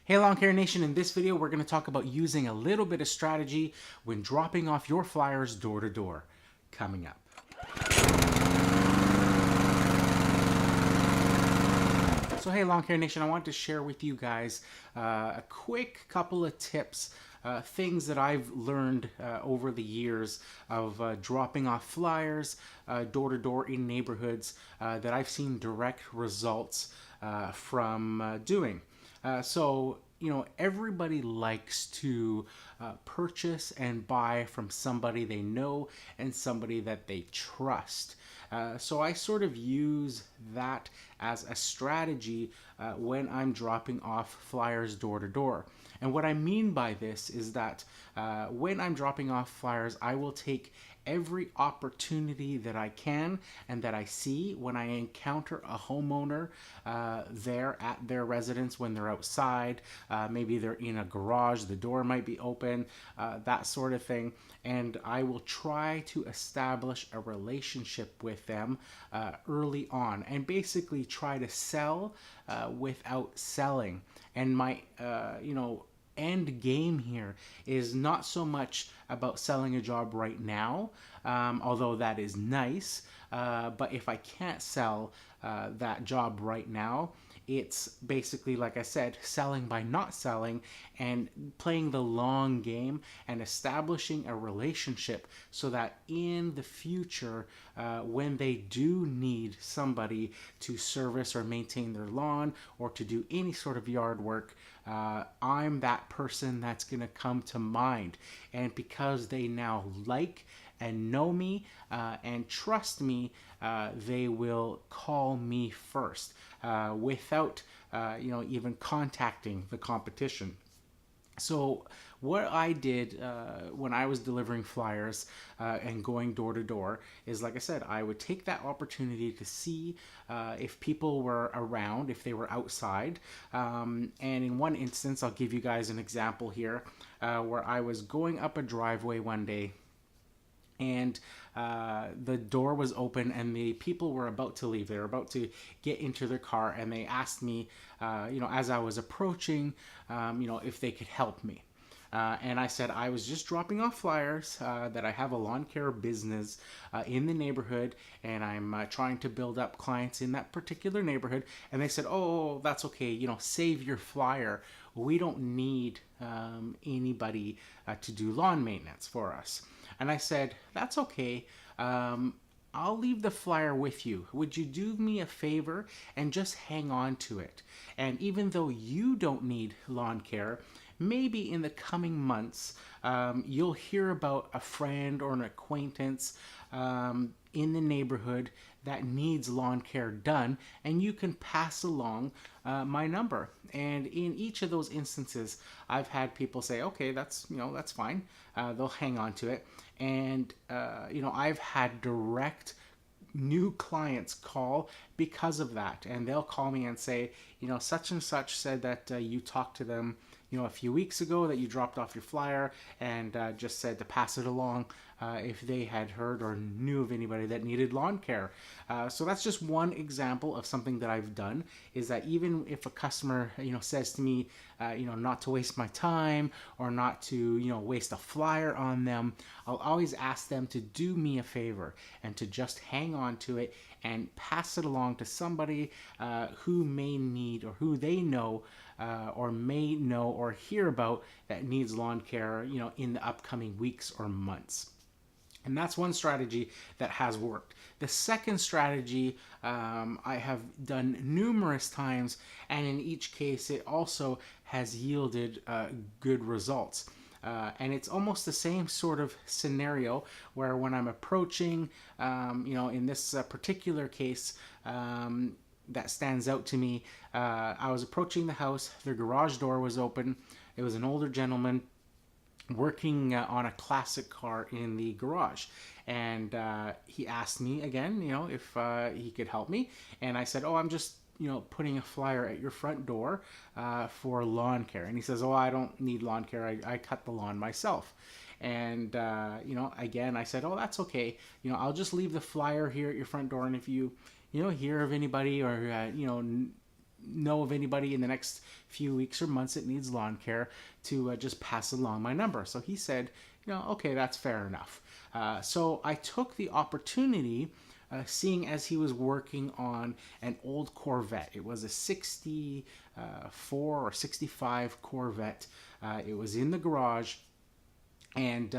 Hey Lawn Care Nation, in this video we're going to talk about using a little bit of strategy when dropping off your flyers door to door. Coming up. So hey Lawn Care Nation, I want to share with you guys a quick couple of tips, things that I've learned over the years of dropping off flyers door to door in neighborhoods that I've seen direct results from doing. Everybody likes to purchase and buy from somebody they know and somebody that they trust. So I sort of use that as a strategy when I'm dropping off flyers door to door. And what I mean by this is that when I'm dropping off flyers, I will take every opportunity that I can and that I see when I encounter a homeowner there at their residence when they're outside. Maybe they're in a garage, the door might be open, that sort of thing. And I will try to establish a relationship with them early on and basically try to sell without selling. And my, end game here is not so much about selling a job right now, although that is nice, but if I can't sell that job right now, it's basically, like I said, selling by not selling and playing the long game and establishing a relationship so that in the future, when they do need somebody to service or maintain their lawn or to do any sort of yard work, I'm that person that's going to come to mind. And because they now like and know me and trust me, they will call me first without even contacting the competition. So what I did when I was delivering flyers and going door to door is, like I said, I would take that opportunity to see if people were around, if they were outside. And in one instance, I'll give you guys an example here where I was going up a driveway one day, and the door was open and the people were about to leave. They were about to get into their car, and they asked me, as I was approaching, if they could help me. And I said I was just dropping off flyers, that I have a lawn care business in the neighborhood, and I'm trying to build up clients in that particular neighborhood. And they said, oh, that's okay, save your flyer. We don't need anybody to do lawn maintenance for us. And I said, that's okay. I'll leave the flyer with you. Would you do me a favor and just hang on to it? And even though you don't need lawn care, maybe in the coming months, you'll hear about a friend or an acquaintance in the neighborhood that needs lawn care done, and you can pass along my number. And in each of those instances, I've had people say, okay, that's fine. They'll hang on to it. And I've had direct new clients call because of that, and they'll call me and say, such and such said that you talked to them a few weeks ago, that you dropped off your flyer and just said to pass it along if they had heard or knew of anybody that needed lawn care. So that's just one example of something that I've done, is that even if a customer says to me not to waste my time or not to waste a flyer on them, I'll always ask them to do me a favor and to just hang on to it and pass it along to somebody who may need, or who they know or may know or hear about, that needs lawn care in the upcoming weeks or months. And that's one strategy that has worked. The second strategy I have done numerous times, and in each case it also has yielded good results. And it's almost the same sort of scenario where when I'm approaching, in this particular case, that stands out to me. I was approaching the house, their garage door was open. It was an older gentleman working on a classic car in the garage, and he asked me again, if he could help me. And I said, oh, I'm just putting a flyer at your front door for lawn care. And he says, oh, I don't need lawn care. I cut the lawn myself. And, again, I said, oh, that's okay. I'll just leave the flyer here at your front door. And if you, hear of anybody or, know of anybody in the next few weeks or months that needs lawn care, to just pass along my number. So he said, okay, that's fair enough. So I took the opportunity, seeing as he was working on an old Corvette. It was a 64 or 65 Corvette. It was in the garage, and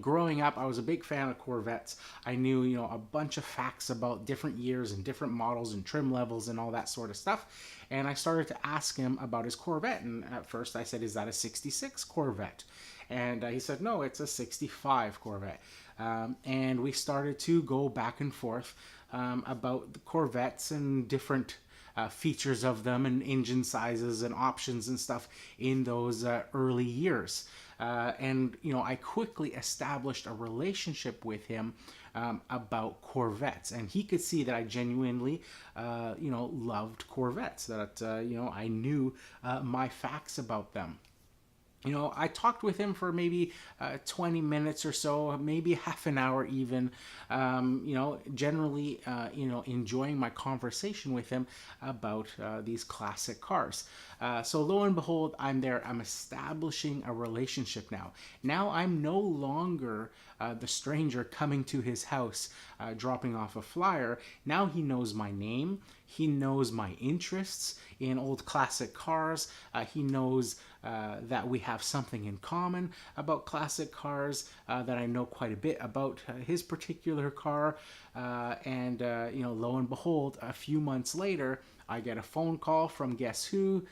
growing up, I was a big fan of Corvettes. I knew, a bunch of facts about different years and different models and trim levels and all that sort of stuff. And I started to ask him about his Corvette. And at first I said, is that a 66 Corvette? And he said, no, it's a 65 Corvette. And we started to go back and forth about the Corvettes and different features of them and engine sizes and options and stuff in those early years. And I quickly established a relationship with him about Corvettes, and he could see that I genuinely, loved Corvettes. That I knew my facts about them. I talked with him for maybe 20 minutes or so, maybe half an hour even, generally, enjoying my conversation with him about these classic cars. So lo and behold, I'm there. I'm establishing a relationship now. Now I'm no longer the stranger coming to his house, dropping off a flyer. Now he knows my name. He knows my interests in old classic cars. He knows that we have something in common about classic cars, that I know quite a bit about his particular car. And lo and behold, a few months later, I get a phone call from guess who?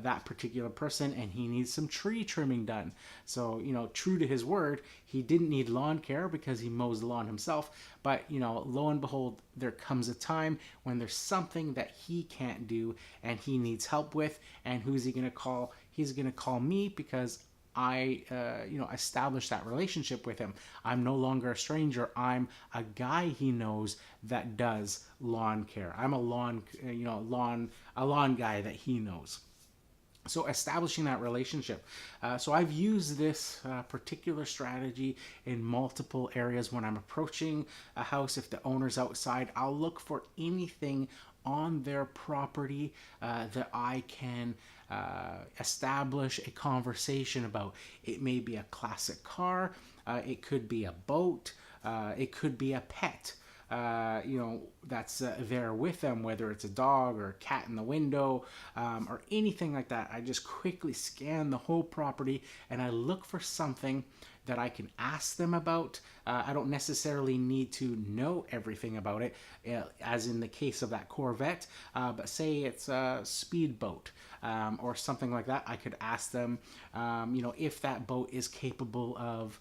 That particular person, and he needs some tree trimming done. So, true to his word, he didn't need lawn care because he mows the lawn himself. But, lo and behold, there comes a time when there's something that he can't do and he needs help with. And who's he going to call? He's going to call me because I, established that relationship with him. I'm no longer a stranger. I'm a guy he knows that does lawn care. I'm a lawn guy that he knows. So establishing that relationship. So I've used this particular strategy in multiple areas. When I'm approaching a house, if the owner's outside, I'll look for anything on their property that I can establish a conversation about. It may be a classic car, it could be a boat, it could be a pet. That's there with them, whether it's a dog or a cat in the window, or anything like that. I just quickly scan the whole property and I look for something that I can ask them about. I don't necessarily need to know everything about it, as in the case of that Corvette, but say it's a speedboat or something like that. I could ask them, if that boat is capable of,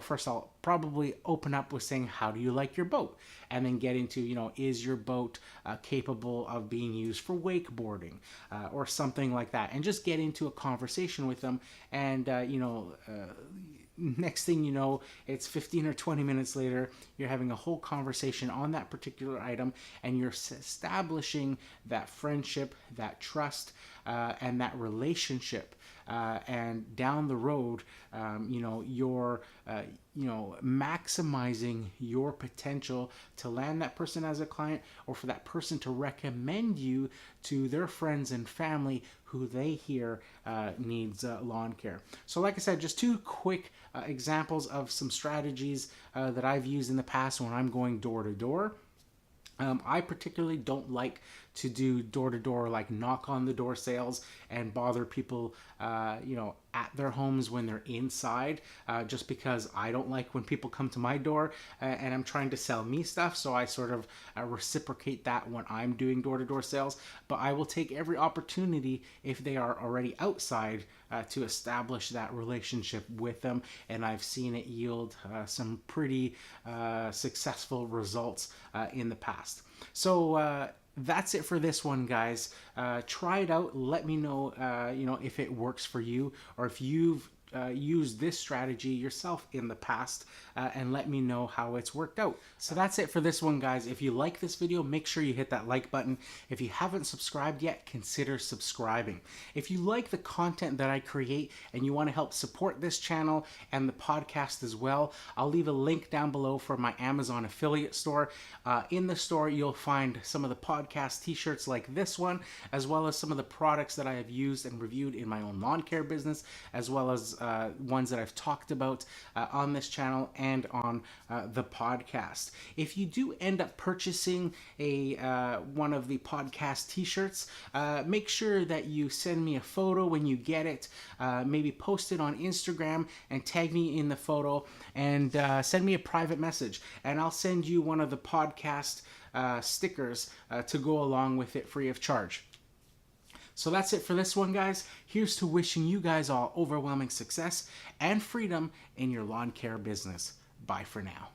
first I'll probably open up with saying, how do you like your boat? And then get into, is your boat capable of being used for wakeboarding or something like that? And just get into a conversation with them. And, next thing you know, it's 15 or 20 minutes later, you're having a whole conversation on that particular item, and you're establishing that friendship, that trust, and that relationship. And down the road, you're maximizing your potential to land that person as a client, or for that person to recommend you to their friends and family who they hear needs lawn care. So like I said, just two quick examples of some strategies that I've used in the past when I'm going door to door. I particularly don't like to do door-to-door, like knock on the door sales and bother people, at their homes when they're inside, just because I don't like when people come to my door and I'm trying to sell me stuff. So I sort of reciprocate that when I'm doing door-to-door sales. But I will take every opportunity, if they are already outside, to establish that relationship with them. And I've seen it yield some pretty successful results in the past. So that's it for this one, guys. Try it out. Let me know, if it works for you, or if you've used this strategy yourself in the past and let me know how it's worked out. So that's it for this one, guys. If you like this video, make sure you hit that like button. If you haven't subscribed yet, consider subscribing. If you like the content that I create and you want to help support this channel and the podcast as well, I'll leave a link down below for my Amazon affiliate store. In the store, you'll find some of the podcast t-shirts like this one, as well as some of the products that I have used and reviewed in my own lawn care business, as well as ones that I've talked about on this channel and on the podcast. If you do end up purchasing one of the podcast t-shirts, make sure that you send me a photo when you get it. Maybe post it on Instagram and tag me in the photo, and send me a private message, and I'll send you one of the podcast stickers to go along with it free of charge. So that's it for this one, guys. Here's to wishing you guys all overwhelming success and freedom in your lawn care business. Bye for now.